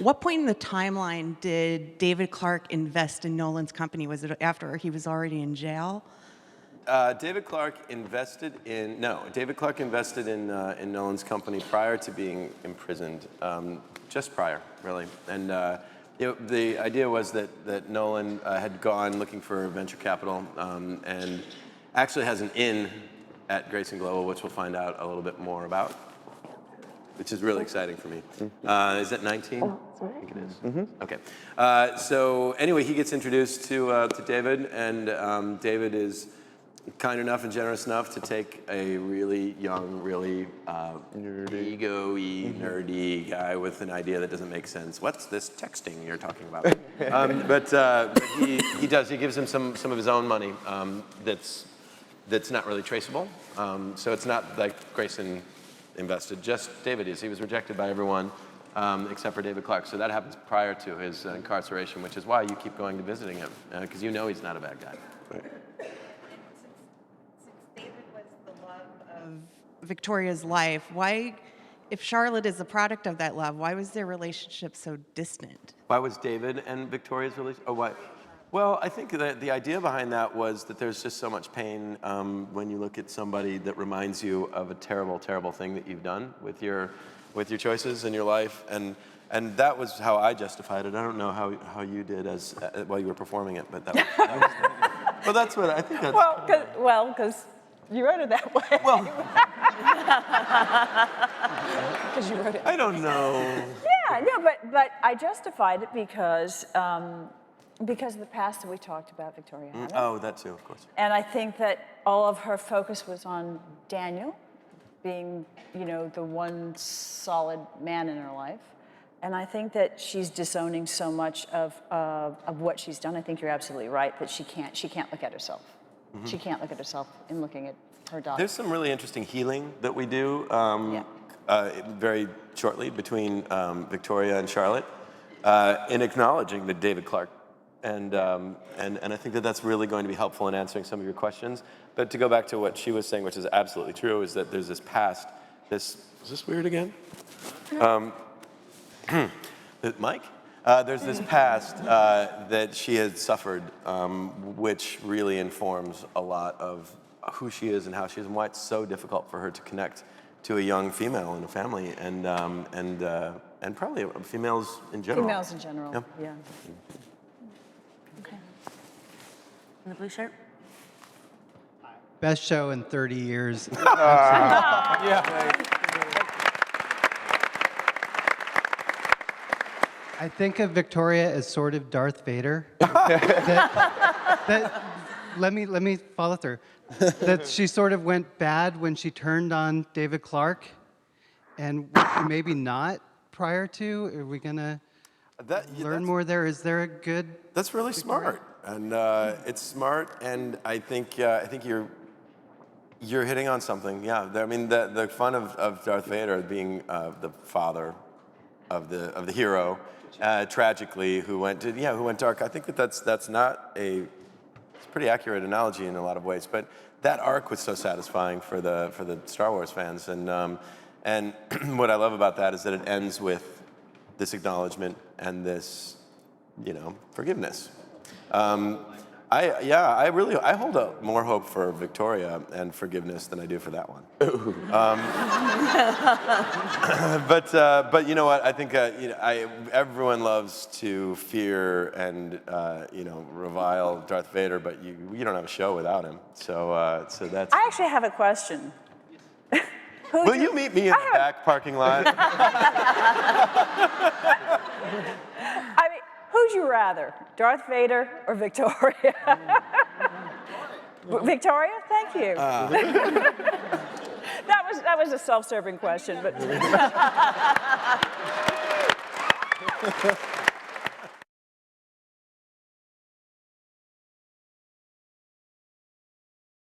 What point in the timeline did David Clarke invest in Nolan's company? Was it after he was already in jail? David Clarke invested in Nolan's company prior to being imprisoned, just prior, really. And the idea was that Nolan had gone looking for venture capital and actually has an in at Grayson Global, which we'll find out a little bit more about, which is really exciting for me. Is that 19? Oh, sorry. I think it is. Mm-hmm. Okay. So anyway, he gets introduced to David, and David is kind enough and generous enough to take a really young, really ego-y, nerdy guy with an idea that doesn't make sense. What's this texting you're talking about? But he does. He gives him some of his own money that's not really traceable. So it's not like Grayson invested. Just David is. He was rejected by everyone except for David Clarke. So that happens prior to his incarceration, which is why you keep going to visiting him, because you know he's not a bad guy. Since David was the love of Victoria's life, why, if Charlotte is a product of that love, why was their relationship so distant? Why was David and Victoria's relationship? Oh, why? Well, I think that the idea behind that was that there's just so much pain when you look at somebody that reminds you of a terrible, terrible thing that you've done with your choices in your life, and that was how I justified it. I don't know how you did while you were performing it, but that was well, that's what I think. That's Because you wrote it that way. well, Because you wrote it. I don't know. Yeah, no, but I justified it because of the past that we talked about Victoria had. Oh, that too, of course. And I think that all of her focus was on Daniel being, the one solid man in her life. And I think that she's disowning so much of what she's done. I think you're absolutely right that she can't look at herself. Mm-hmm. She can't look at herself in looking at her daughter. There's some really interesting healing that we do very shortly between Victoria and Charlotte in acknowledging that David Clarke. And I think that that's really going to be helpful in answering some of your questions. But to go back to what she was saying, which is absolutely true, is that there's this past, is this weird again? Mike? There's this past that she had suffered, which really informs a lot of who she is and how she is and why it's so difficult for her to connect to a young female in a family and probably females in general. Females in general, yeah. Okay. In the blue shirt? Best show in 30 years. Yeah. I think of Victoria as sort of Darth Vader. Let me follow through. That she sort of went bad when she turned on David Clarke, and maybe not prior to. Are we gonna learn more there? Is there a good? That's really smart, and it's smart, and I think you're hitting on something. Yeah, I mean the fun of Darth Vader being the father of the hero, tragically who went dark. I think that's not it's a pretty accurate analogy in a lot of ways, but that arc was so satisfying for the Star Wars fans, and what I love about that is that it ends with this acknowledgement and this, forgiveness. I hold up more hope for Victoria and forgiveness than I do for that one. But you know what? I think everyone loves to fear and revile Darth Vader, but you don't have a show without him. So that's. I actually have a question. Will you meet me in the back parking lot? I mean, who'd you rather, Darth Vader or Victoria? Victoria, thank you. That was a self-serving question, but.